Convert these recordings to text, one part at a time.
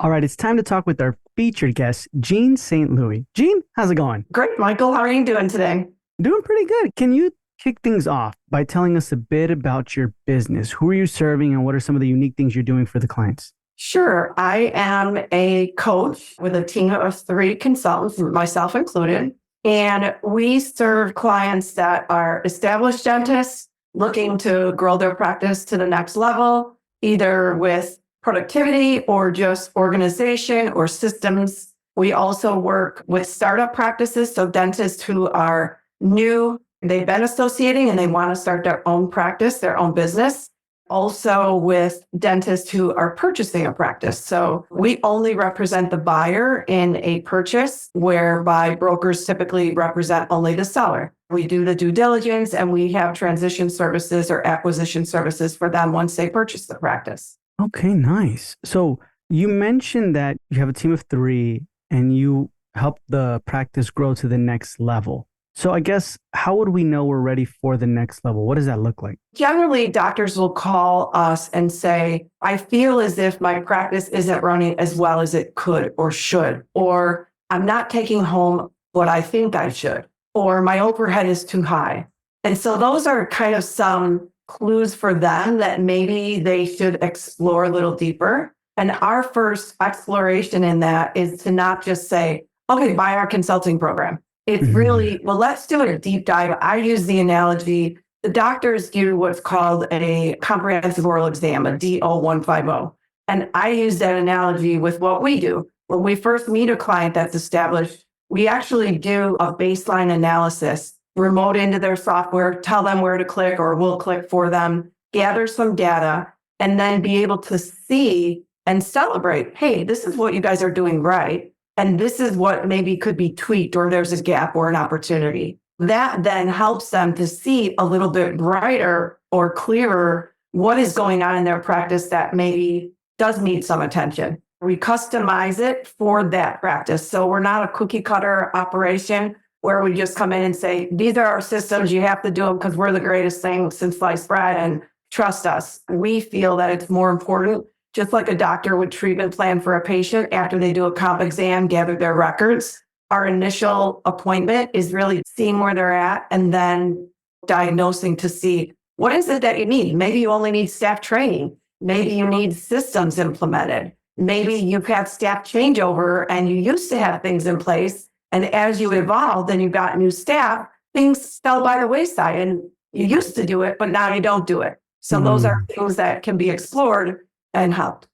All right, it's time to talk with our featured guest, Jean St. Louis. Jean, how's it going? Great, Michael. How are you doing today? Doing pretty good. Can you kick things off by telling us a bit about your business? Who are you serving and what are some of the unique things you're doing for the clients? Sure. I am a coach with a team of three consultants, myself included, and we serve clients that are established dentists looking to grow their practice to the next level, either with productivity or just organization or systems. We also work with startup practices, so dentists who are new, they've been associating and they want to start their own practice, their own business. Also with dentists who are purchasing a practice. So we only represent the buyer in a purchase, whereby brokers typically represent only the seller. We do the due diligence and we have transition services or acquisition services for them once they purchase the practice. Okay, nice. So you mentioned that you have a team of three and you help the practice grow to the next level. So I guess how would we know we're ready for the next level? What does that look like? Generally, doctors will call us and say, I feel as if my practice isn't running as well as it could or should, or I'm not taking home what I think I should, or my overhead is too high. And so those are kind of some clues for them that maybe they should explore a little deeper. And our first exploration in that is to not just say, okay, buy our consulting program. It's really, well, let's do a deep dive. I use the analogy, the doctors do what's called a comprehensive oral exam, a DO-150. And I use that analogy with what we do. When we first meet a client that's established, we actually do a baseline analysis, remote into their software, tell them where to click or we'll click for them, gather some data, and then be able to see and celebrate, hey, this is what you guys are doing right. And this is what maybe could be tweaked or there's a gap or an opportunity. That then helps them to see a little bit brighter or clearer what is going on in their practice that maybe does need some attention. We customize it for that practice. So we're not a cookie cutter operation where we just come in and say, these are our systems, you have to do them because we're the greatest thing since sliced bread and trust us. We feel that it's more important, just like a doctor would treatment plan for a patient after they do a comp exam, gather their records. Our initial appointment is really seeing where they're at and then diagnosing to see what is it that you need. Maybe you only need staff training. Maybe you need systems implemented. Maybe you've had staff changeover and you used to have things in place. And as you evolved and you got new staff, things fell by the wayside and you used to do it, but now you don't do it. So those are things that can be explored and helped.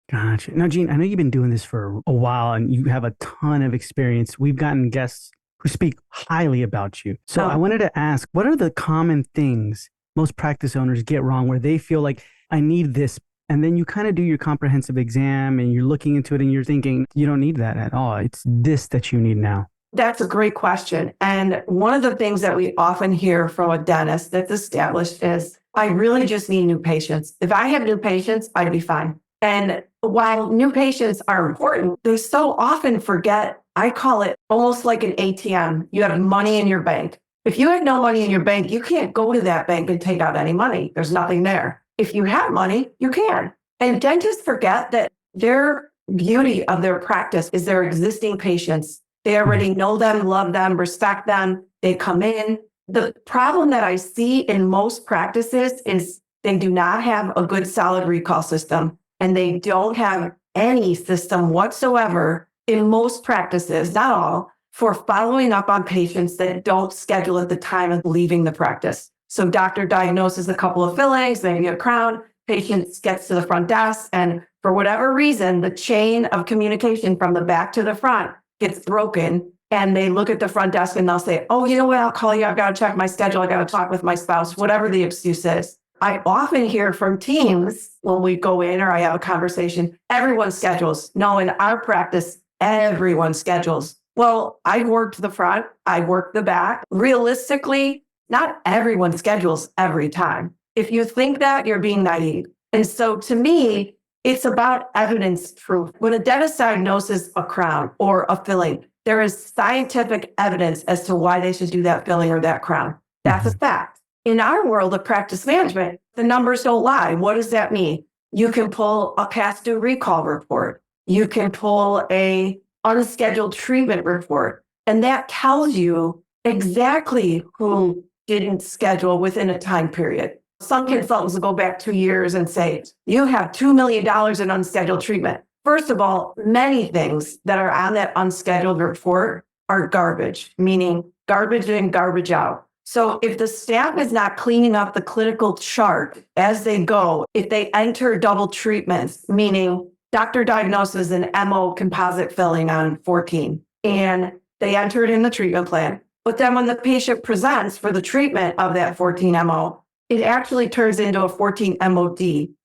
Gotcha. Now, Jean, I know you've been doing this for a while and you have a ton of experience. We've gotten guests who speak highly about you. So I wanted to ask, what are the common things most practice owners get wrong where they feel like, I need this? And then you kind of do your comprehensive exam and you're looking into it and you're thinking, you don't need that at all. It's this that you need now. That's a great question. And one of the things that we often hear from a dentist that's established is, I really just need new patients. If I have new patients, I'd be fine. And while new patients are important, they so often forget, I call it almost like an ATM. You have money in your bank. If you have no money in your bank, you can't go to that bank and take out any money. There's nothing there. If you have money, you can. And dentists forget that their beauty of their practice is their existing patients. They already know them, love them, respect them. They come in. The problem that I see in most practices is they do not have a good solid recall system and they don't have any system whatsoever in most practices, not all, for following up on patients that don't schedule at the time of leaving the practice. So doctor diagnoses a couple of fillings, maybe a crown, patient gets to the front desk, and for whatever reason, the chain of communication from the back to the front gets broken. And they look at the front desk and they'll say, oh, you know what, I'll call you. I've got to check my schedule. I got to talk with my spouse, whatever the excuse is. I often hear from teams when we go in or I have a conversation, everyone schedules. No, in our practice, everyone schedules. Well, I worked the front, I worked the back. Realistically, not everyone schedules every time. If you think that, you're being naive. And so to me, it's about evidence proof. When a dentist diagnoses a crown or a filling, there is scientific evidence as to why they should do that filling or that crown. That's a fact. In our world of practice management, the numbers don't lie. What does that mean? You can pull a past due recall report. You can pull a unscheduled treatment report, and that tells you exactly who didn't schedule within a time period. Some consultants will go back 2 years and say, you have $2 million in unscheduled treatment. First of all, many things that are on that unscheduled report are garbage, meaning garbage in, garbage out. So if the staff is not cleaning up the clinical chart as they go, if they enter double treatments, meaning doctor diagnoses an MO composite filling on 14, and they enter it in the treatment plan. But then when the patient presents for the treatment of that 14 MO, it actually turns into a 14 MOD,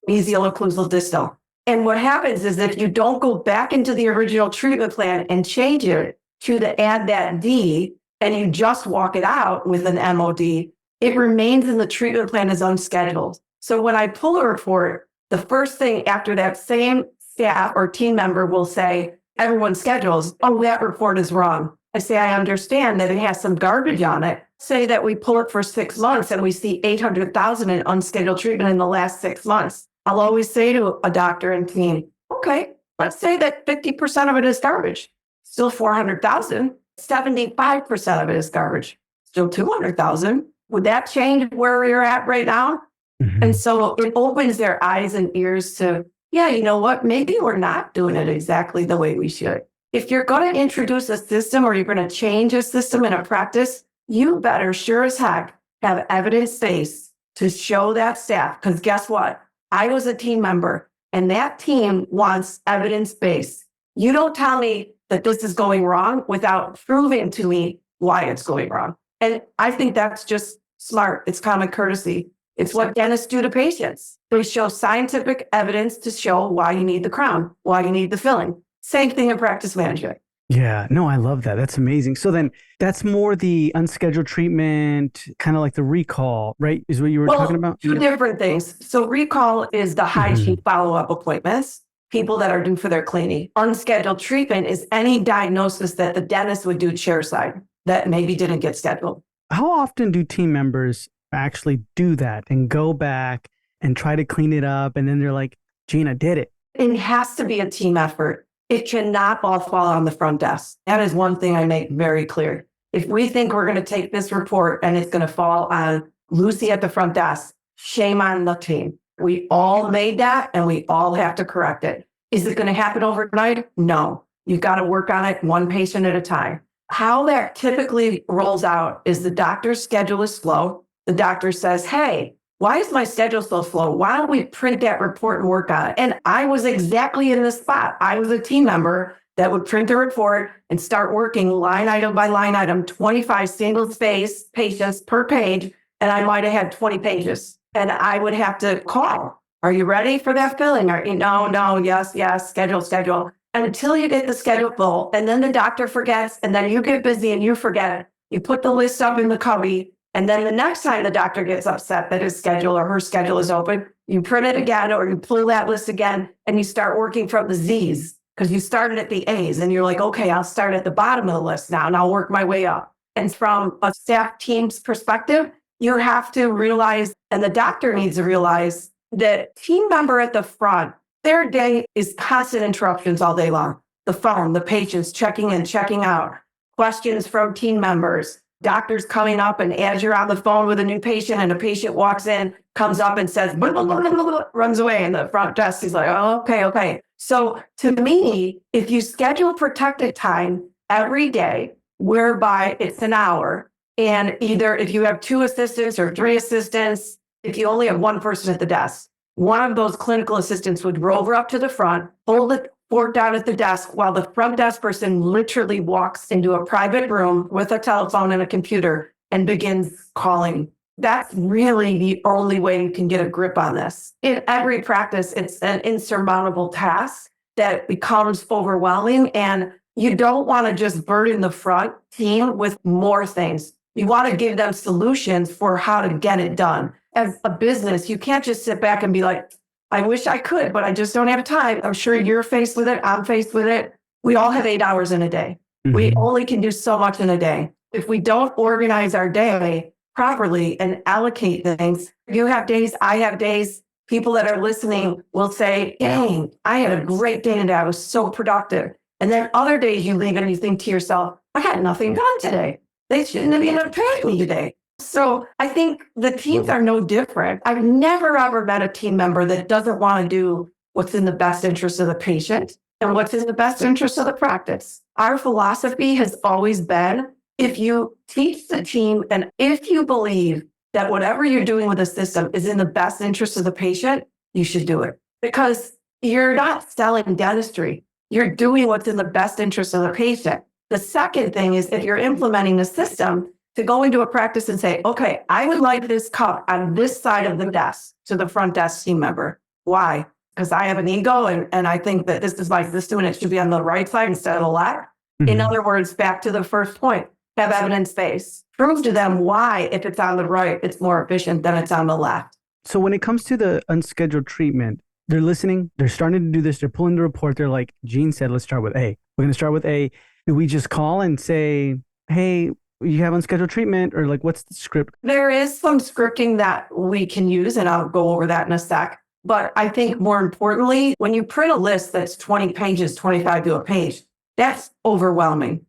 mesial occlusal distal. And what happens is if you don't go back into the original treatment plan and change it to add that D, and you just walk it out with an MOD, it remains in the treatment plan as unscheduled. So when I pull a report, the first thing after that same staff or team member will say, everyone schedules, oh, that report is wrong. I say, I understand that it has some garbage on it. Say that we pull it for 6 months and we see 800,000 in unscheduled treatment in the last 6 months. I'll always say to a doctor and team, okay, let's say that 50% of it is garbage, still 400,000. 75% of it is garbage, still 200,000. Would that change where we're at right now? Mm-hmm. And so it opens their eyes and ears to, yeah, you know what? Maybe we're not doing it exactly the way we should. If you're going to introduce a system or you're going to change a system in a practice, you better sure as heck have evidence base to show that staff. Because guess what? I was a team member and that team wants evidence base. You don't tell me that this is going wrong without proving to me why it's going wrong. And I think that's just smart. It's common courtesy. It's what dentists do to patients. They show scientific evidence to show why you need the crown, why you need the filling. Same thing in practice management. Yeah, no, I love that. That's amazing. So then that's more the unscheduled treatment, kind of like the recall, right? Is what you were talking about? Two different things. So recall is the hygiene follow-up appointments, people that are due for their cleaning. Unscheduled treatment is any diagnosis that the dentist would do chairside that maybe didn't get scheduled. How often do team members actually do that and go back and try to clean it up? And then they're like, Gina did it. It has to be a team effort. It cannot all fall on the front desk. That is one thing I make very clear. If we think we're going to take this report and it's going to fall on Lucy at the front desk, shame on the team. We all made that and we all have to correct it. Is it going to happen overnight? No. You've got to work on it one patient at a time. How that typically rolls out is the doctor's schedule is slow. The doctor says, hey, why is my schedule so slow? Why don't we print that report and work on it? And I was exactly in this spot. I was a team member that would print the report and start working line item by line item, 25 single space patients per page. And I might have had 20 pages. And I would have to call. Are you ready for that filling? Are you, no, yes, schedule. Until you get the schedule full. And then the doctor forgets. And then you get busy and you forget. You put the list up in the cubby. And then the next time the doctor gets upset that his schedule or her schedule is open, you print it again or you pull that list again and you start working from the Z's because you started at the A's and you're like, okay, I'll start at the bottom of the list now and I'll work my way up. And from a staff team's perspective, you have to realize, and the doctor needs to realize, that team member at the front, their day is constant interruptions all day long. The phone, the patients checking in, checking out, questions from team members, doctors coming up, and as you're on the phone with a new patient and a patient walks in, comes up and says, blah, blah, blah, blah, blah, runs away, and the front desk is like, oh, okay. So to me, if you schedule protected time every day, whereby it's an hour, and either if you have 2 assistants or 3 assistants, if you only have 1 person at the desk, one of those clinical assistants would rover up to the front, hold the fork down at the desk while the front desk person literally walks into a private room with a telephone and a computer and begins calling. That's really the only way you can get a grip on this. In every practice, it's an insurmountable task that becomes overwhelming, and you don't want to just burden the front team with more things. You want to give them solutions for how to get it done. As a business, you can't just sit back and be like, I wish I could, but I just don't have time. I'm sure you're faced with it. I'm faced with it. We all have 8 hours in a day. Mm-hmm. We only can do so much in a day. If we don't organize our day properly and allocate things, you have days, I have days, People that are listening will say, dang, I had a great day today. I was so productive. And then other days you leave and you think to yourself, I got nothing done today. They shouldn't have even paid me today. So I think the teams are no different. I've never ever met a team member that doesn't want to do what's in the best interest of the patient and what's in the best interest of the practice. Our philosophy has always been, if you teach the team and if you believe that whatever you're doing with the system is in the best interest of the patient, you should do it. Because you're not selling dentistry. You're doing what's in the best interest of the patient. The second thing is, if you're implementing the system, to go into a practice and say, okay, I would like this cup on this side of the desk to the front desk team member. Why? Because I have an ego and I think that this is like this doing it should be on the right side instead of the left. In other words, back to the first point, have evidence base. Prove to them why, if it's on the right, it's more efficient than it's on the left. So when it comes to the unscheduled treatment, they're listening, they're starting to do this, they're pulling the report, they're like, Gene said, let's start with A. We're going to start with A. Do we just call and say, hey, you have unscheduled treatment, or like, what's the script? There is some scripting that we can use, and I'll go over that in a sec. But I think more importantly, when you print a list that's 20 pages, 25 to a page, that's overwhelming.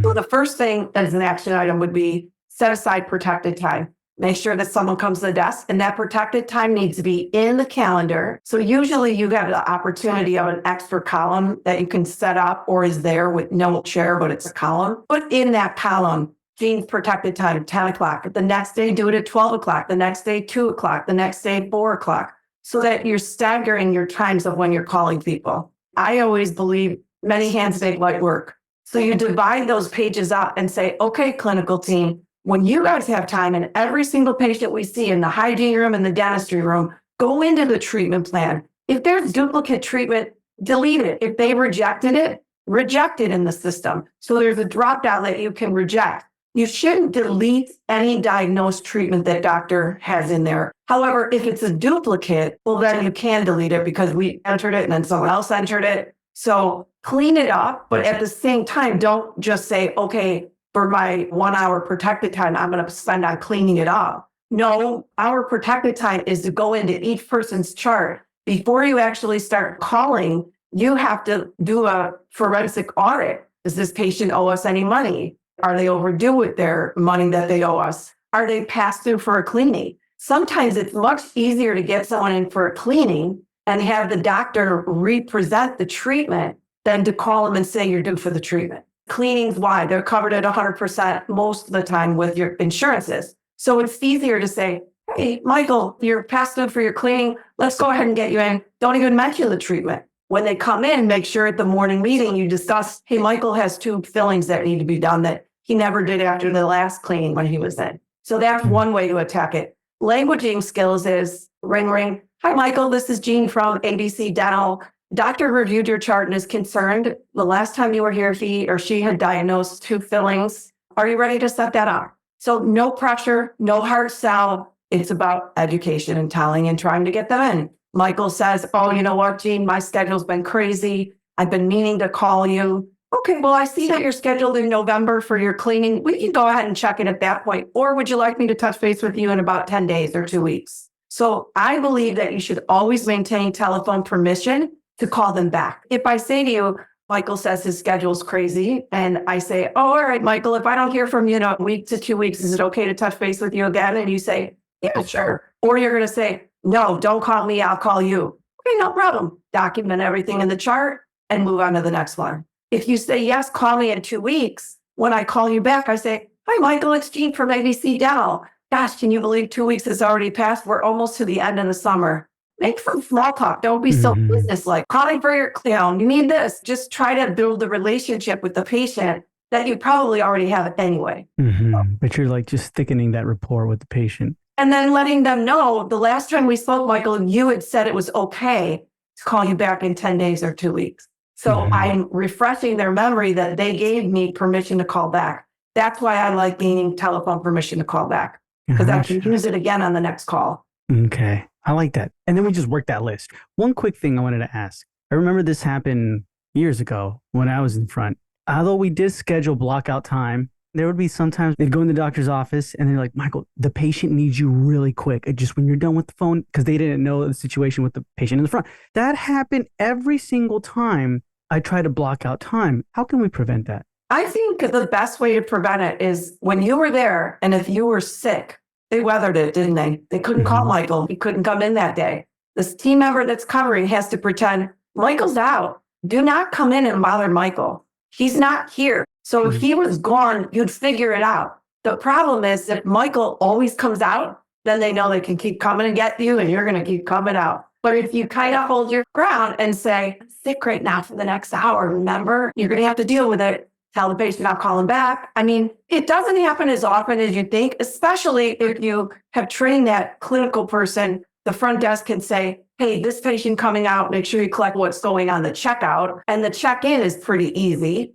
So the first thing as an action item would be set aside protected time. Make sure that someone comes to the desk, and that protected time needs to be in the calendar. So usually you have the opportunity of an extra column that you can set up or is there with no chair, but it's a column. Put in that column, Gene's protected time, 10 o'clock. The next day, do it at 12 o'clock. The next day, 2 o'clock. The next day, 4 o'clock. So that you're staggering your times of when you're calling people. I always believe many hands make light work. So you divide those pages up and say, okay, clinical team, when you guys have time and every single patient we see in the hygiene room and the dentistry room, go into the treatment plan. If there's duplicate treatment, delete it. If they rejected it, reject it in the system. So there's a drop down that you can reject. You shouldn't delete any diagnosed treatment that doctor has in there. However, if it's a duplicate, well, then you can delete it because we entered it and then someone else entered it. So clean it up, but at the same time, don't just say, okay, for my 1 hour protected time, I'm going to spend on cleaning it up. No, our protected time is to go into each person's chart. Before you actually start calling, you have to do a forensic audit. Does this patient owe us any money? Are they overdue with their money that they owe us? Are they passed through for a cleaning? Sometimes it's much easier to get someone in for a cleaning and have the doctor represent the treatment than to call them and say you're due for the treatment. Cleanings, why? They're covered at 100% most of the time with your insurances. So it's easier to say, hey, Michael, you're passed through for your cleaning. Let's go ahead and get you in. Don't even mention the treatment. When they come in, make sure at the morning meeting you discuss, hey, Michael has 2 fillings that need to be done that he never did after the last cleaning when he was in. So that's one way to attack it. Languaging skills is ring, ring. Hi, Michael, this is Jean from ABC Dental. Doctor reviewed your chart and is concerned the last time you were here, he or she had diagnosed 2 fillings. Are you ready to set that up? So no pressure, no hard sell. It's about education and telling and trying to get them in. Michael says, oh, you know what, Jean, my schedule's been crazy. I've been meaning to call you. Okay, well, I see that you're scheduled in November for your cleaning. We can go ahead and check it at that point. Or would you like me to touch base with you in about 10 days or 2 weeks? So I believe that you should always maintain telephone permission to call them back. If I say to you, Michael says his schedule's crazy, and I say, oh, all right, Michael, if I don't hear from you in a week to 2 weeks, is it okay to touch base with you again? And you say, yeah, sure. Or you're going to say, no, don't call me, I'll call you. Okay, no problem. Document everything in the chart and move on to the next one. If you say, yes, call me in 2 weeks, when I call you back, I say, hi, Michael, it's Jean from ABC Dental. Gosh, can you believe 2 weeks has already passed? We're almost to the end of the summer. Make some small talk. Don't be so business-like. Calling for your clown. You need this. Just try to build the relationship with the patient that you probably already have anyway. But you're like just thickening that rapport with the patient. And then letting them know the last time we spoke, Michael, you had said it was okay to call you back in 10 days or 2 weeks. So I'm refreshing their memory that they gave me permission to call back. That's why I like gaining telephone permission to call back, because I can use it again on the next call. Okay. I like that. And then we just work that list. One quick thing I wanted to ask. I remember this happened years ago when I was in front. Although we did schedule block out time, There would be sometimes they'd go in the doctor's office and they're like, Michael, the patient needs you really quick. Just when you're done with the phone, because they didn't know the situation with the patient in the front. That happened every single time I try to block out time. How can we prevent that? I think the best way to prevent it is when you were there and if you were sick, they weathered it, didn't they? They couldn't call Michael. He couldn't come in that day. This team member that's covering has to pretend Michael's out. Do not come in and bother Michael. He's not here. So if he was gone, you'd figure it out. The problem is if Michael always comes out, then they know they can keep coming and get you and you're going to keep coming out. But if you kind of hold your ground and say, I'm sick right now for the next hour, remember, you're going to have to deal with it. Tell the patient not calling back. I mean, it doesn't happen as often as you think, especially if you have trained that clinical person. The front desk can say, hey, this patient coming out, make sure you collect what's going on the checkout. And the check-in is pretty easy.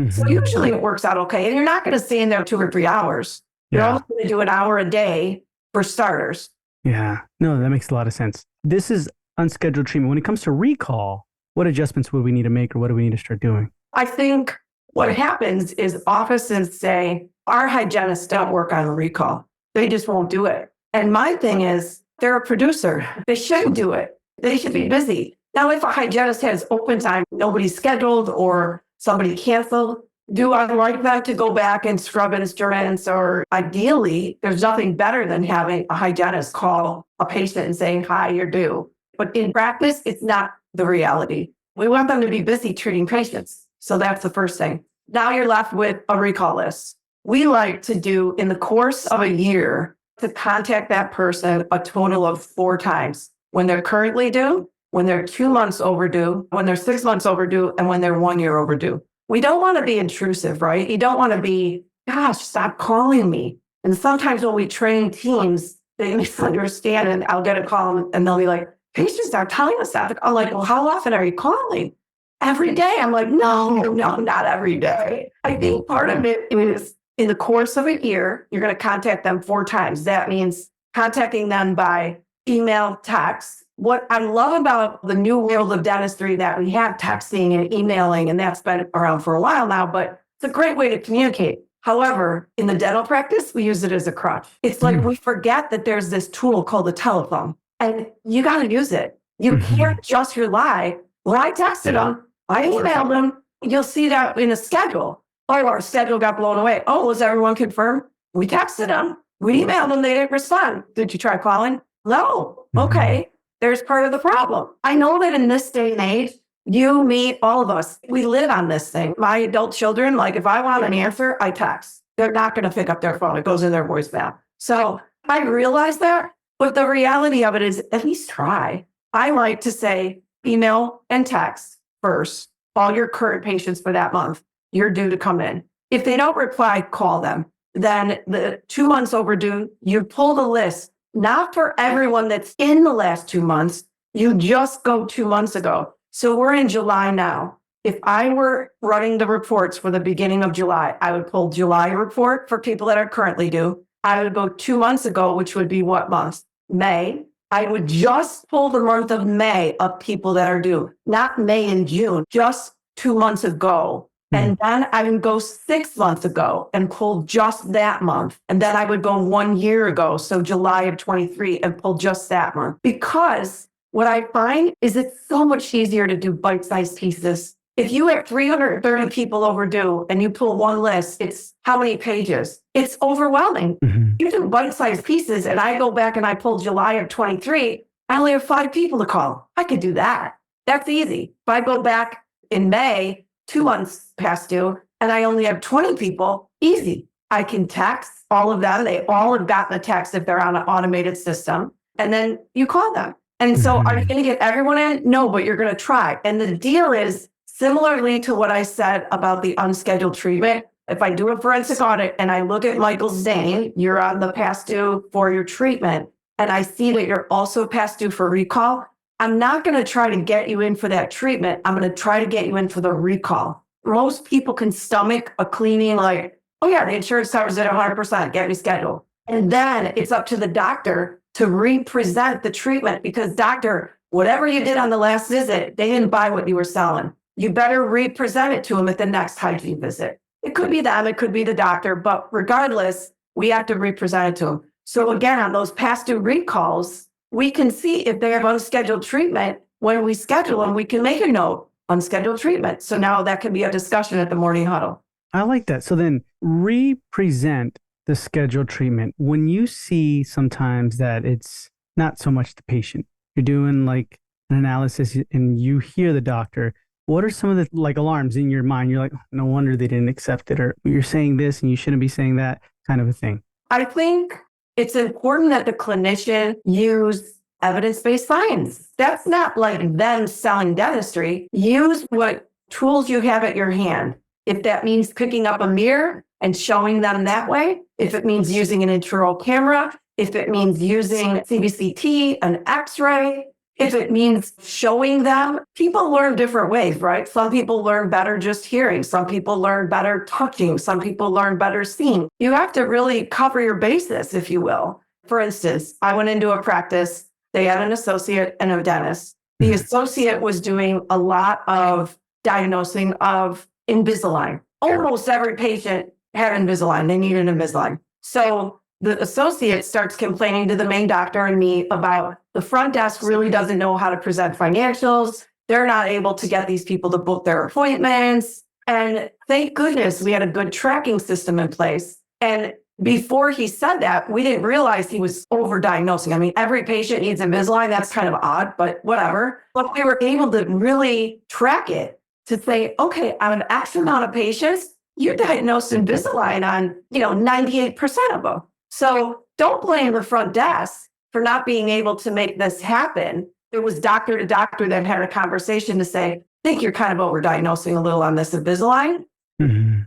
So usually it works out okay. And you're not going to stay in there 2 or 3 hours. You're only going to do an hour a day for starters. Yeah. No, that makes a lot of sense. This is unscheduled treatment. When it comes to recall, what adjustments would we need to make or what do we need to start doing? I think what happens is offices say, our hygienists don't work on a recall. They just won't do it. And my thing is, they're a producer. They shouldn't do it. They should be busy. Now, if a hygienist has open time, nobody's scheduled or somebody canceled, do I like that to go back and scrub instruments? Or ideally, there's nothing better than having a hygienist call a patient and saying, hi, you're due. But in practice, it's not the reality. We want them to be busy treating patients. So that's the first thing. Now you're left with a recall list. We like to do in the course of a year to contact that person a total of 4 times. When they're currently due, when they're 2 months overdue, when they're 6 months overdue, and when they're 1 year overdue. We don't want to be intrusive, right? You don't want to be, gosh, stop calling me. And sometimes when we train teams, they misunderstand and I'll get a call and they'll be like, patients are telling us that. I'm like, well, how often are you calling? Every day. I'm like, no, not every day. I think part of it is in the course of a year, you're going to contact them 4 times. That means contacting them by email, text. What I love about the new world of dentistry that we have texting and emailing, and that's been around for a while now, but it's a great way to communicate. However, in the dental practice, we use it as a crutch. It's like we forget that there's this tool called the telephone, and you got to use it. You can't just rely. Well, I texted them. I emailed them. You'll see that in a schedule. Oh, our schedule got blown away. Oh, was everyone confirmed? We texted them. We emailed them. They didn't respond. Did you try calling? No. Okay. There's part of the problem. I know that in this day and age, you, me, all of us, we live on this thing. My adult children, like if I want an answer, I text. They're not going to pick up their phone. It goes in their voicemail. So I realize that. But the reality of it is at least try. I like to say email and text first, all your current patients for that month, you're due to come in. If they don't reply, call them. Then the 2 months overdue, you pull the list, not for everyone that's in the last 2 months, you just go 2 months ago. So we're in July now. If I were running the reports for the beginning of July, I would pull July report for people that are currently due. I would go 2 months ago, which would be what month? May. I would just pull the month of May of people that are due, not May and June, just 2 months ago. And then I would go 6 months ago and pull just that month. And then I would go 1 year ago, so July of 23, and pull just that month. Because what I find is it's so much easier to do bite-sized pieces. If you have 330 people overdue and you pull one list, it's how many pages? It's overwhelming. You do bite-sized pieces and I go back and I pull July of 23, I only have 5 people to call. I could do that. That's easy. If I go back in May, 2 months past due, and I only have 20 people, easy. I can text all of them. They all have gotten a text if they're on an automated system. And then you call them. And so are you going to get everyone in? No, but you're going to try. And the deal is similarly to what I said about the unscheduled treatment. If I do a forensic audit and I look at Michael's name, you're on the past due for your treatment, and I see that you're also past due for recall, I'm not going to try to get you in for that treatment. I'm going to try to get you in for the recall. Most people can stomach a cleaning like, oh yeah, the insurance covers it 100%, get me scheduled. And then it's up to the doctor to represent the treatment because doctor, whatever you did on the last visit, they didn't buy what you were selling. You better represent it to them at the next hygiene visit. It could be them, it could be the doctor, but regardless, we have to represent it to them. So again, on those past due recalls, we can see if they have unscheduled treatment. When we schedule them, we can make a note, unscheduled treatment. So now that can be a discussion at the morning huddle. I like that. So then represent the scheduled treatment. When you see sometimes that it's not so much the patient, you're doing like an analysis and you hear the doctor, what are some of the like alarms in your mind? You're like, "Oh, no wonder they didn't accept it," or "You're saying this and you shouldn't be saying that," kind of a thing. I think it's important that the clinician use evidence-based science. That's not like them selling dentistry. Use what tools you have at your hand. If that means picking up a mirror and showing them that way, if it means using an intraoral camera, if it means using CBCT, an X-ray, if it means showing them, people learn different ways, right? Some people learn better just hearing. Some people learn better touching. Some people learn better seeing. You have to really cover your bases, if you will. For instance, I went into a practice. They had an associate and a dentist. The associate was doing a lot of diagnosing of Invisalign. Almost every patient had Invisalign. They needed Invisalign. So the associate starts complaining to the main doctor and me about the front desk really doesn't know how to present financials. They're not able to get these people to book their appointments. And thank goodness we had a good tracking system in place. And before he said that, we didn't realize he was overdiagnosing. I mean, every patient needs Invisalign. That's kind of odd, but whatever. But we were able to really track it to say, okay, on an X amount of patients, you diagnosed Invisalign on, 98% of them. So don't blame the front desk for not being able to make this happen. It was doctor to doctor that had a conversation to say, I think you're kind of overdiagnosing a little on this Invisalign.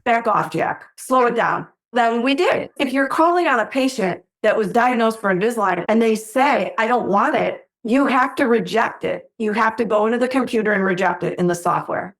Back off, Jack. Slow it down. Then we did. If you're calling on a patient that was diagnosed for Invisalign and they say, I don't want it, you have to reject it. You have to go into the computer and reject it in the software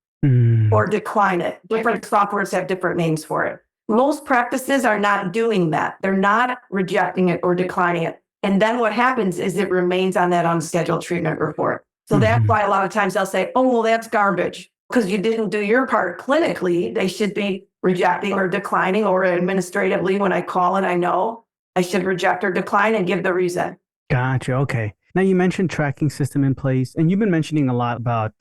or decline it. Different softwares have different names for it. Most practices are not doing that. They're not rejecting it or declining it. And then what happens is it remains on that unscheduled treatment report. So that's why a lot of times they'll say, oh, well, that's garbage because you didn't do your part clinically. They should be rejecting or declining, or administratively when I call and I know I should reject or decline and give the reason. Gotcha. Okay. Now you mentioned tracking system in place, and you've been mentioning a lot about,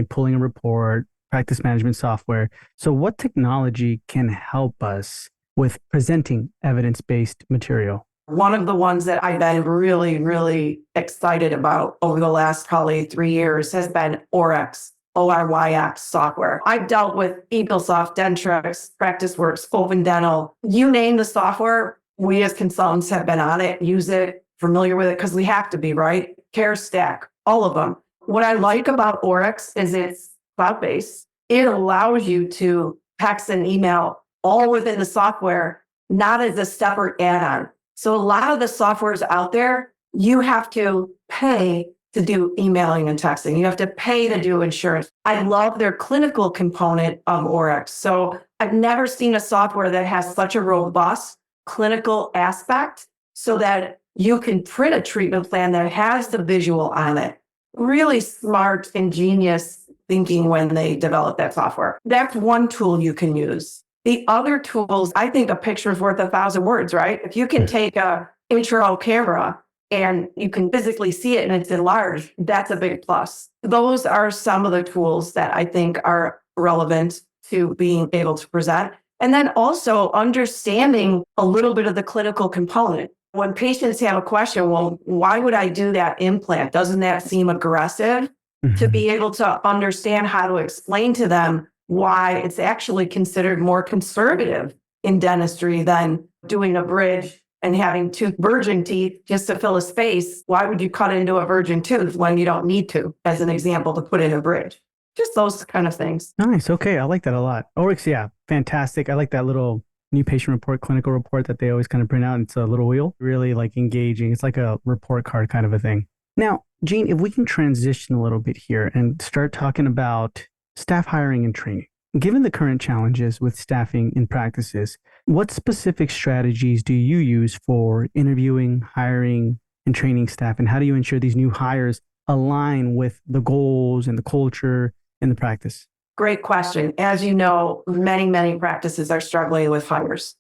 pulling a report, practice management software. So what technology can help us with presenting evidence-based material? One of the ones that I've been really, really excited about over the last probably 3 years has been ORYX. ORYX software. I've dealt with EagleSoft, Dentrix, PracticeWorks, Open Dental. You name the software, we as consultants have been on it, use it, familiar with it, because we have to be, right? CareStack, all of them. What I like about ORYX is it's cloud-based. It allows you to text and email all within the software, not as a separate add-on. So a lot of the softwares out there, you have to pay to do emailing and texting. You have to pay to do insurance. I love their clinical component of ORYX. So I've never seen a software that has such a robust clinical aspect so that you can print a treatment plan that has the visual on it. Really smart, ingenious thinking when they develop that software. That's one tool you can use. The other tools, I think a picture is worth 1,000 words, right? If you can take a intraoral camera and you can physically see it and it's enlarged, that's a big plus. Those are some of the tools that I think are relevant to being able to present. And then also understanding a little bit of the clinical component. When patients have a question, well, why would I do that implant? Doesn't that seem aggressive? To be able to understand how to explain to them why it's actually considered more conservative in dentistry than doing a bridge and having two virgin teeth just to fill a space. Why would you cut into a virgin tooth when you don't need to, as an example, to put in a bridge? Just those kind of things. Nice. Okay. I like that a lot. ORYX, yeah, fantastic. I like that little new patient report, clinical report that they always kind of print out. It's a little wheel, really like engaging. It's like a report card kind of a thing. Now, Jean, if we can transition a little bit here and start talking about staff hiring and training. Given the current challenges with staffing in practices, what specific strategies do you use for interviewing, hiring, and training staff? And how do you ensure these new hires align with the goals and the culture in the practice? Great question. As you know, many, many practices are struggling with hires.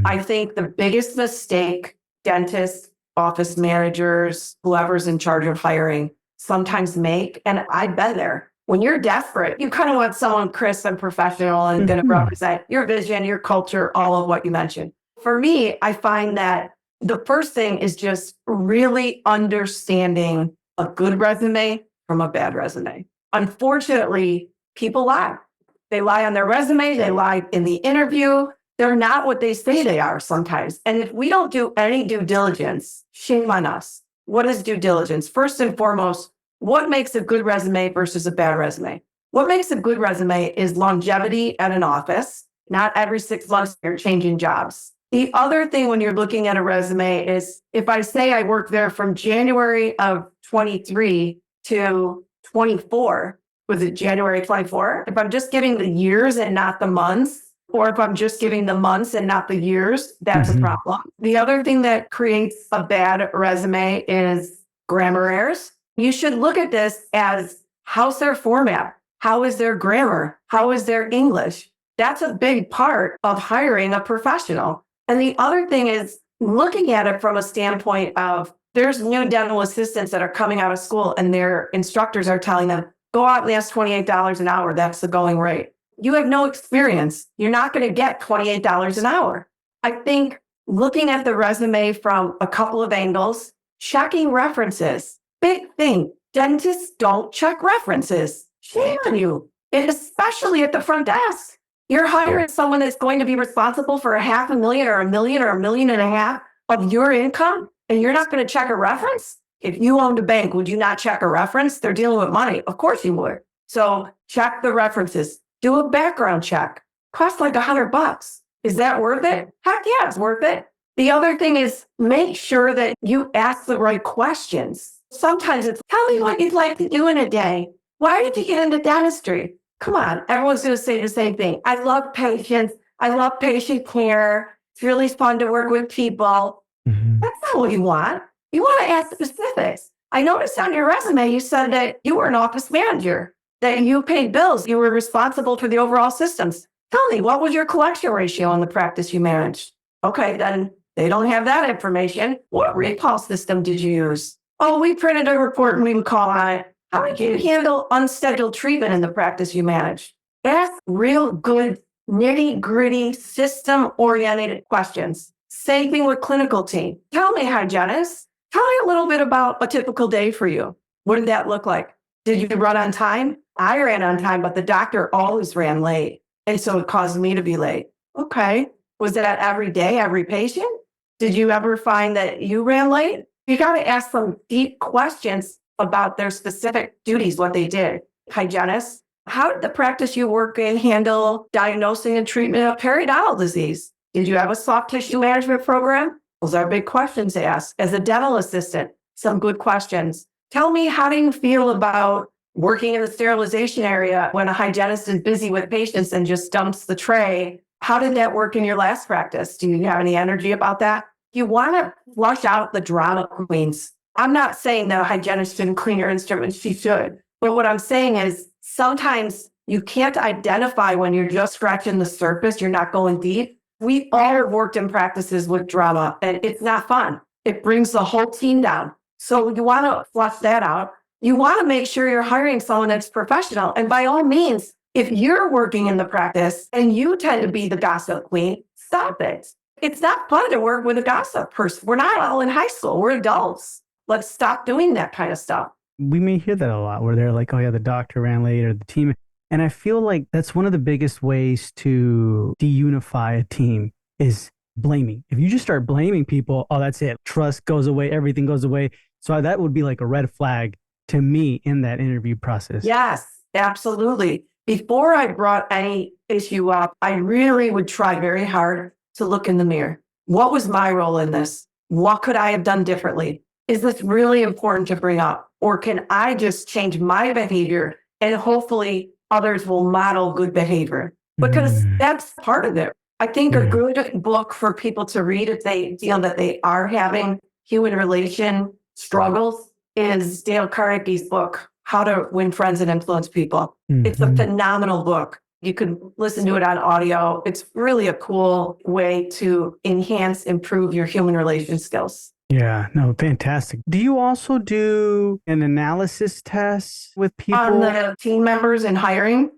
I think the biggest mistake dentists, office managers, whoever's in charge of hiring sometimes make, and I've been there. When you're desperate, you kind of want someone crisp and professional and going to represent your vision, your culture, all of what you mentioned. For me, I find that the first thing is just really understanding a good resume from a bad resume. Unfortunately, people lie. They lie on their resume, they lie in the interview. They're not what they say they are sometimes. And if we don't do any due diligence, shame on us. What is due diligence? First and foremost, what makes a good resume versus a bad resume? What makes a good resume is longevity at an office. Not every 6 months you're changing jobs. The other thing when you're looking at a resume is if I say I worked there from January of 23 to 24, was it January 24? If I'm just giving the years and not the months, or if I'm just giving the months and not the years, that's a problem. The other thing that creates a bad resume is grammar errors. You should look at this as how's their format? How is their grammar? How is their English? That's a big part of hiring a professional. And the other thing is looking at it from a standpoint of there's new dental assistants that are coming out of school and their instructors are telling them, go out and ask $28 an hour. That's the going rate. You have no experience. You're not going to get $28 an hour. I think looking at the resume from a couple of angles, checking references, big thing. Dentists don't check references. Shame on you, and especially at the front desk. You're hiring someone that's going to be responsible for $500,000 or $1 million or $1.5 million of your income, and you're not going to check a reference? If you owned a bank, would you not check a reference? They're dealing with money. Of course you would. So check the references. Do a background check. Costs like $100. Is that worth it? Heck yeah, it's worth it. The other thing is make sure that you ask the right questions. Sometimes it's, tell me what you'd like to do in a day. Why did you get into dentistry? Come on, everyone's going to say the same thing. I love patients. I love patient care. It's really fun to work with people. That's not what you want. You want to ask specifics. I noticed on your resume, you said that you were an office manager, that you paid bills. You were responsible for the overall systems. Tell me, what was your collection ratio in the practice you managed? Okay, then they don't have that information. What recall system did you use? Oh, we printed a report and we would call on it. How did you handle unscheduled treatment in the practice you managed? Ask real good, nitty-gritty, system-oriented questions. Same thing with clinical team. Tell me, hygienist, tell me a little bit about a typical day for you. What did that look like? Did you run on time? I ran on time, but the doctor always ran late. And so it caused me to be late. Okay. Was that every day, every patient? Did you ever find that you ran late? You got to ask some deep questions about their specific duties, what they did. Hygienist, how did the practice you work in handle diagnosing and treatment of periodontal disease? Did you have a soft tissue management program? Those are big questions to ask. As a dental assistant, some good questions. Tell me, how do you feel about working in the sterilization area when a hygienist is busy with patients and just dumps the tray? How did that work in your last practice? Do you have any energy about that? You want to flush out the drama queens. I'm not saying that a hygienist shouldn't clean your instruments. She should. But what I'm saying is sometimes you can't identify when you're just scratching the surface. You're not going deep. We all have worked in practices with drama, and it's not fun. It brings the whole team down. So you want to flush that out. You want to make sure you're hiring someone that's professional. And by all means, if you're working in the practice and you tend to be the gossip queen, stop it. It's not fun to work with a gossip person. We're not all in high school. We're adults. Let's stop doing that kind of stuff. We may hear that a lot where they're like, oh yeah, the doctor ran late or the team. And I feel like that's one of the biggest ways to deunify a team is blaming. If you just start blaming people, oh, that's it. Trust goes away. Everything goes away. So that would be like a red flag to me in that interview process. Yes, absolutely. Before I brought any issue up, I really would try very hard to look in the mirror. What was my role in this? What could I have done differently? Is this really important to bring up? Or can I just change my behavior and hopefully others will model good behavior? Because that's part of it. I think a good book for people to read if they feel that they are having human relation struggles is Dale Carnegie's book, How to Win Friends and Influence People. It's a phenomenal book. You can listen to it on audio. It's really a cool way to improve your human relation skills. Yeah, no, fantastic. Do you also do an analysis test with people? On the team members in hiring,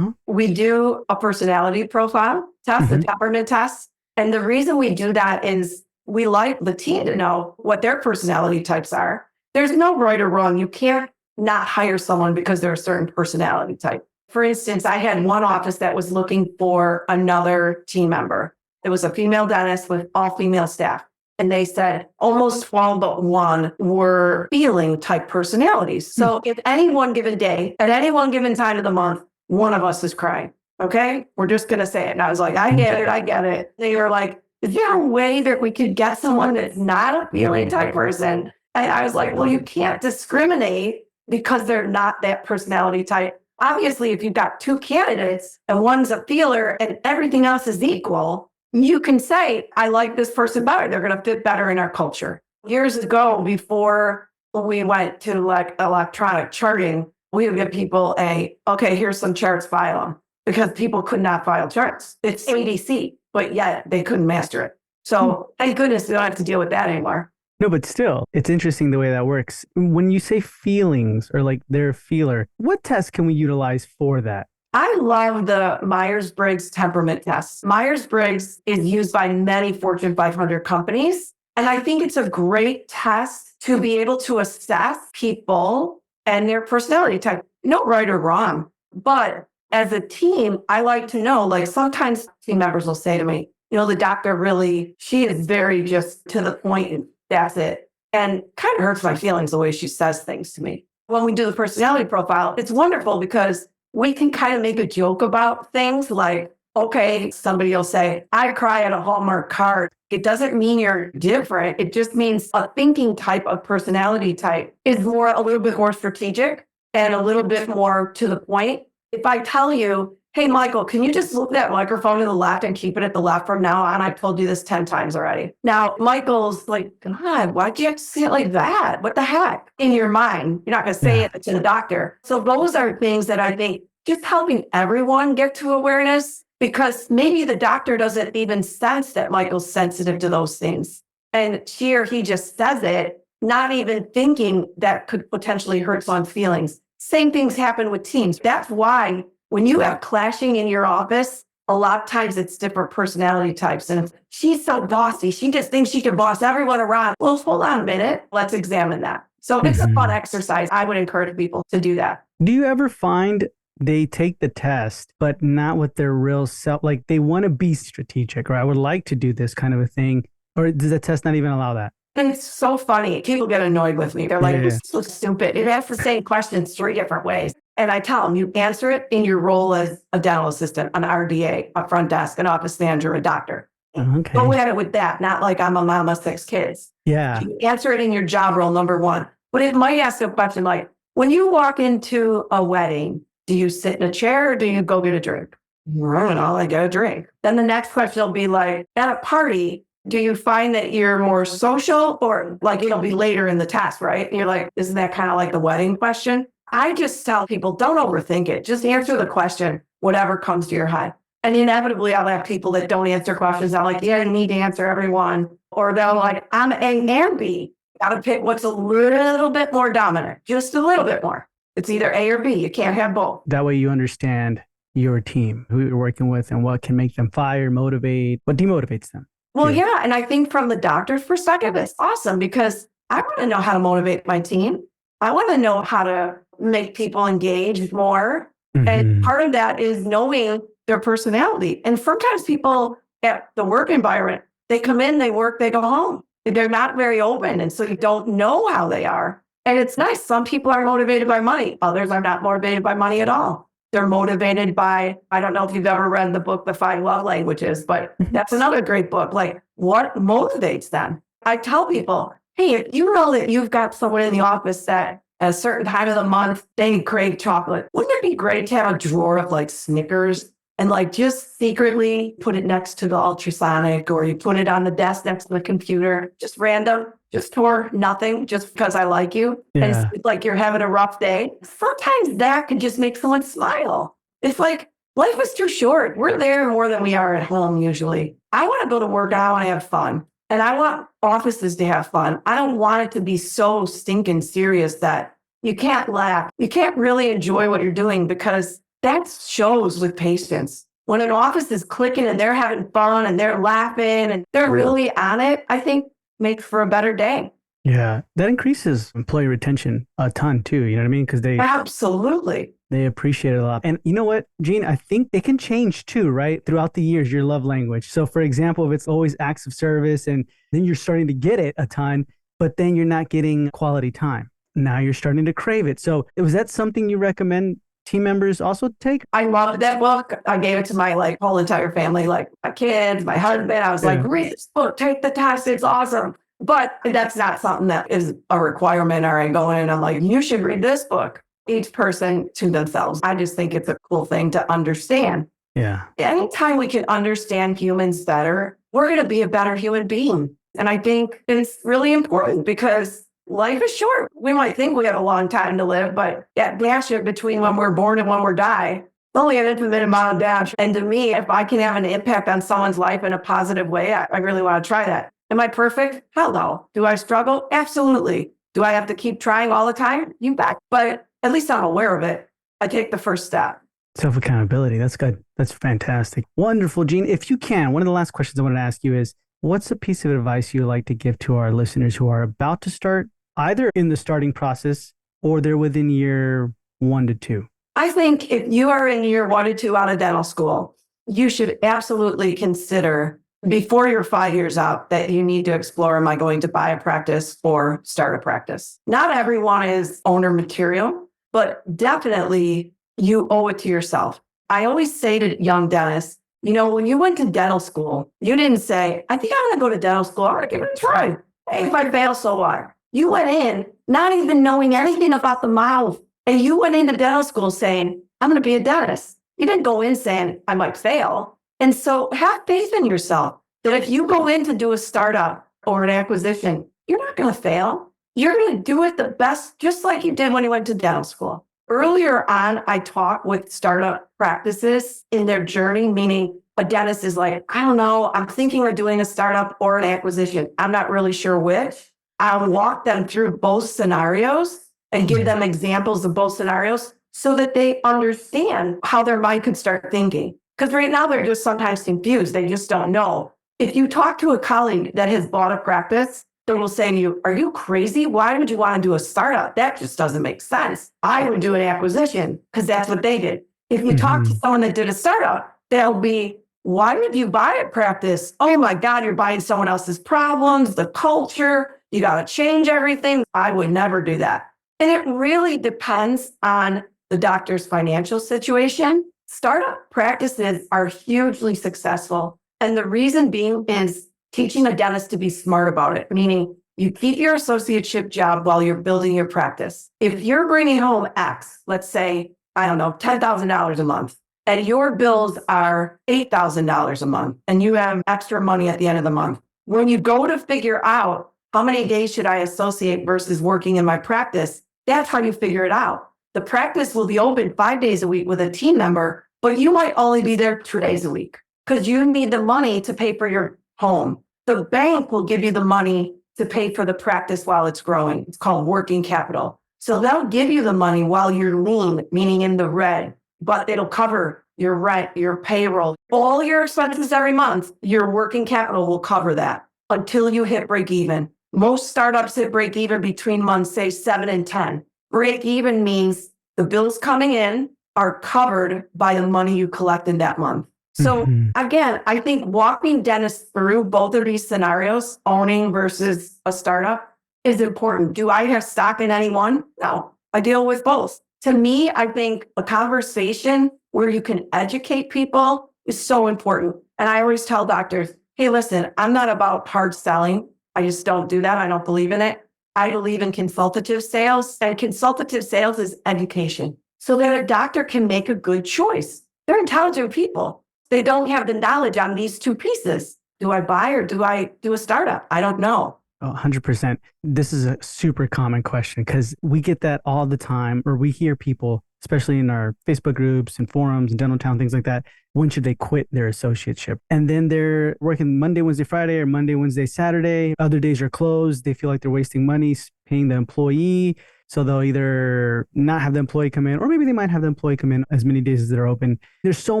we do a personality profile test, a temperament test. And the reason we do that is we like the team to know what their personality types are. There's no right or wrong. You can't not hire someone because they're a certain personality type. For instance, I had one office that was looking for another team member. It was a female dentist with all female staff. And they said almost 12 but one were feeling type personalities. So if any one given day, at any one given time of the month, one of us is crying. Okay, we're just going to say it. And I was like, I get it. They were like, is there a way that we could get someone that's not a feeling type person? And I was like, well, you can't discriminate because they're not that personality type. Obviously, if you've got two candidates and one's a feeler and everything else is equal, you can say, I like this person better. They're going to fit better in our culture. Years ago, before we went to like electronic charting, we would give people okay, here's some charts, file them. Because people could not file charts. It's ADC, but yet they couldn't master it. So thank goodness we don't have to deal with that anymore. No, but still, it's interesting the way that works. When you say feelings or like they're a feeler, what test can we utilize for that? I love the Myers-Briggs temperament test. Myers-Briggs is used by many Fortune 500 companies. And I think it's a great test to be able to assess people and their personality type. No right or wrong. But as a team, I like to know, like sometimes team members will say to me, the doctor really, she is very just to the point and that's it. And kind of hurts my feelings the way she says things to me. When we do the personality profile, it's wonderful because we can kind of make a joke about things like, okay, somebody will say, I cry at a Hallmark card. It doesn't mean you're different. It just means a thinking type of personality type is a little bit more strategic and a little bit more to the point. If I tell you, hey, Michael, can you just move that microphone to the left and keep it at the left from now on? I've told you this 10 times already. Now, Michael's like, God, why'd you have to say it like that? What the heck? In your mind, you're not going to say it to the doctor. So those are things that I think just helping everyone get to awareness, because maybe the doctor doesn't even sense that Michael's sensitive to those things. And she or he just says it, not even thinking that could potentially hurt someone's feelings. Same things happen with teams. That's why when you have clashing in your office, a lot of times it's different personality types. And if she's so bossy, she just thinks she can boss everyone around. Well, hold on a minute. Let's examine that. So it's a fun exercise. I would encourage people to do that. Do you ever find they take the test, but not with their real self? Like they want to be strategic, or I would like to do this kind of a thing. Or does the test not even allow that? And it's so funny. People get annoyed with me. They're like, this looks stupid. It asks the same questions 3 different ways. And I tell them, you answer it in your role as a dental assistant, an RDA, a front desk, an office manager, a doctor. Okay. Go at it with that, not like I'm a mom of 6 kids. Yeah. You answer it in your job role, number 1. But it might ask a question like, when you walk into a wedding, do you sit in a chair or do you go get a drink? I don't know, I get a drink. Then the next question will be like, at a party, do you find that you're more social, or like it'll be later in the test, right? And you're like, isn't that kind of like the wedding question? I just tell people, don't overthink it. Just answer the question, whatever comes to your head. And inevitably, I'll have people that don't answer questions. I'm like, yeah, you need to answer everyone. Or they'll like, I'm A and B. Got to pick what's a little bit more dominant, just a little bit more. It's either A or B. You can't have both. That way you understand your team, who you're working with, and what can make them fire, motivate, what demotivates them. Well, yeah. And I think from the doctor's perspective, it's awesome because I want to know how to motivate my team. I want to know how to make people engage more. And part of that is knowing their personality. And sometimes people at the work environment, they come in, they work, they go home. They're not very open. And so you don't know how they are. And it's nice. Some people are motivated by money. Others are not motivated by money at all. They're motivated by, I don't know if you've ever read the book, The 5 Love Languages, but that's another great book. Like, what motivates them? I tell people, hey, if you know that you've got someone in the office that at a certain time of the month, they crave chocolate, wouldn't it be great to have a drawer of like Snickers and like just secretly put it next to the ultrasonic, or you put it on the desk next to the computer, just random, just for nothing, just because I like you. And Yeah. it's like you're having a rough day. Sometimes that can just make someone smile. It's like life is too short. We're there more than we are at home usually. I want to go to work. I want to have fun. And I want offices to have fun. I don't want it to be so stinking serious that you can't laugh. You can't really enjoy what you're doing, because that shows with patients. When an office is clicking and they're having fun and they're laughing and they're really on it, I think makes for a better day. Yeah. That increases employee retention a ton too. You know what I mean? Because Absolutely. they appreciate it a lot. And you know what, Gene, I think it can change too, right? Throughout the years, your love language. So for example, if it's always acts of service and then you're starting to get it a ton, but then you're not getting quality time. Now you're starting to crave it. So was that something you recommend team members also take? I loved that book. I gave it to my whole entire family, like my kids, my husband. I was like, read this book, take the test. It's awesome. But that's not something that is a requirement, or I go in and I'm like, you should read this book. Each person to themselves. I just think it's a cool thing to understand. Yeah. Anytime we can understand humans better, we're going to be a better human being. And I think it's really important, because life is short. We might think we have a long time to live, but that dash between when we're born and when we're die, only an infinite amount of dash. And to me, if I can have an impact on someone's life in a positive way, I really want to try that. Am I perfect? Hell no. Do I struggle? Absolutely. Do I have to keep trying all the time? You bet. But at least I'm aware of it. I take the first step. Self-accountability. That's good. That's fantastic. Wonderful, Gene. If you can, one of the last questions I wanted to ask you is, what's a piece of advice you would like to give to our listeners who are about to start, either in the starting process or they're within year 1 to 2? I think if you are in year 1 to 2 out of dental school, you should absolutely consider, before you're 5 years out, that you need to explore, am I going to buy a practice or start a practice? Not everyone is owner material, but definitely you owe it to yourself. I always say to young dentists, when you went to dental school, you didn't say, I think I'm going to go to dental school. I'm going to give it a try. Hey, if I fail, so what? You went in not even knowing anything about the mouth. And you went into dental school saying, I'm going to be a dentist. You didn't go in saying, I might fail. And so have faith in yourself that if you go in to do a startup or an acquisition, you're not going to fail. You're going to do it the best, just like you did when you went to dental school. Earlier on, I talked with startup practices in their journey, meaning a dentist is like, I don't know, I'm thinking of doing a startup or an acquisition. I'm not really sure which. I'll walk them through both scenarios and give them examples of both scenarios so that they understand how their mind could start thinking. Because right now they're just sometimes confused. They just don't know. If you talk to a colleague that has bought a practice, they will say to you, are you crazy? Why would you want to do a startup? That just doesn't make sense. I would do an acquisition because that's what they did. If you talk to someone that did a startup, they'll be, why would you buy a practice? Oh my God, you're buying someone else's problems, the culture. You got to change everything. I would never do that. And it really depends on the doctor's financial situation. Startup practices are hugely successful. And the reason being is teaching a dentist to be smart about it, meaning you keep your associateship job while you're building your practice. If you're bringing home X, let's say, I don't know, $10,000 a month, and your bills are $8,000 a month, and you have extra money at the end of the month, when you go to figure out how many days should I associate versus working in my practice, that's how you figure it out. The practice will be open 5 days a week with a team member, but you might only be there 2 days a week because you need the money to pay for your home. The bank will give you the money to pay for the practice while it's growing. It's called working capital. So they'll give you the money while you're lean, meaning in the red, but it'll cover your rent, your payroll, all your expenses every month. Your working capital will cover that until you hit break even. Most startups hit break even between months, say 7 and 10. Break even means the bills coming in are covered by the money you collect in that month. So again, I think walking dentists through both of these scenarios, owning versus a startup, is important. Do I have stock in any one? No, I deal with both. To me, I think a conversation where you can educate people is so important. And I always tell doctors, hey, listen, I'm not about hard selling. I just don't do that. I don't believe in it. I believe in consultative sales, and consultative sales is education so that a doctor can make a good choice. They're intelligent people. They don't have the knowledge on these two pieces. Do I buy or do I do a startup? I don't know. 100%. This is a super common question because we get that all the time, or we hear people, especially in our Facebook groups and forums and Dental Town, things like that. When should they quit their associateship? And then they're working Monday, Wednesday, Friday, or Monday, Wednesday, Saturday. Other days are closed. They feel like they're wasting money paying the employee. So they'll either not have the employee come in, or maybe they might have the employee come in as many days as they're open. There's so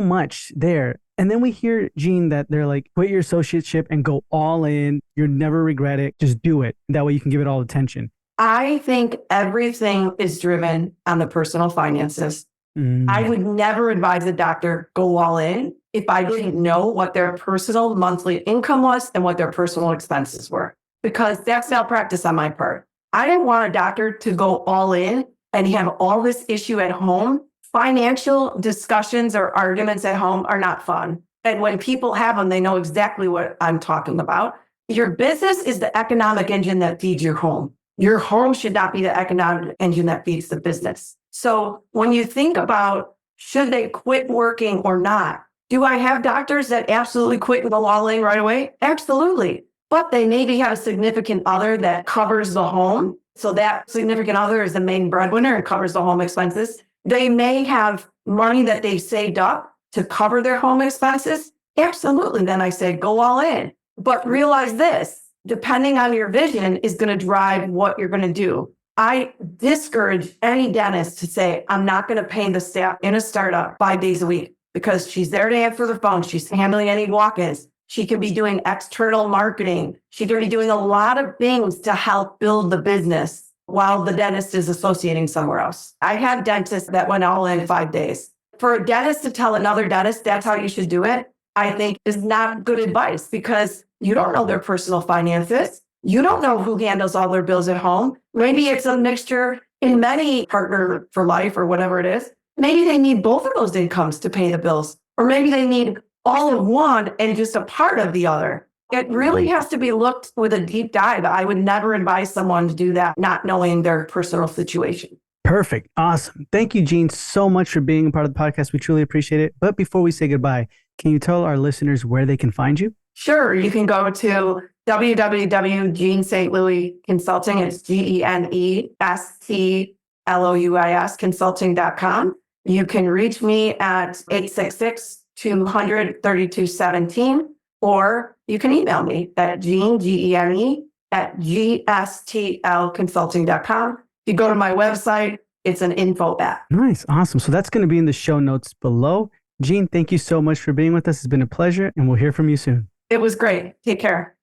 much there. And then we hear, Jean, that they're like, quit your associateship and go all in. You'll never regret it. Just do it. That way you can give it all attention. I think everything is driven on the personal finances. I would never advise a doctor go all in if I didn't know what their personal monthly income was and what their personal expenses were, because that's malpractice on my part. I didn't want a doctor to go all in and have all this issue at home. Financial discussions or arguments at home are not fun. And when people have them, they know exactly what I'm talking about. Your business is the economic engine that feeds your home. Your home should not be the economic engine that feeds the business. So when you think about should they quit working or not, do I have doctors that absolutely quit and go all in right away? Absolutely. But they maybe have a significant other that covers the home. So that significant other is the main breadwinner and covers the home expenses. They may have money that they saved up to cover their home expenses. Absolutely. Then I say, go all in. But realize this, depending on your vision is going to drive what you're going to do. I discourage any dentist to say, I'm not going to pay the staff in a startup 5 days a week because she's there to answer the phone. She's handling any walk-ins. She could be doing external marketing. She could be doing a lot of things to help build the business while the dentist is associating somewhere else. I have dentists that went all in 5 days. For a dentist to tell another dentist that's how you should do it, I think is not good advice because you don't know their personal finances. You don't know who handles all their bills at home. Maybe it's a mixture in many partner for life or whatever it is. Maybe they need both of those incomes to pay the bills, or maybe they need all of one and just a part of the other. It really has to be looked with a deep dive. I would never advise someone to do that, not knowing their personal situation. Perfect. Awesome. Thank you, Jean, so much for being a part of the podcast. We truly appreciate it. But before we say goodbye, can you tell our listeners where they can find you? Sure. You can go to www.jeanstlouis Consulting. It's GENESTLOUIS consulting.com. You can reach me at 866-200-3217, or you can email me at Jean, Gene, at gstlconsulting.com. If you go to my website, it's an info app. Nice. Awesome. So that's going to be in the show notes below. Jean, thank you so much for being with us. It's been a pleasure, and we'll hear from you soon. It was great. Take care.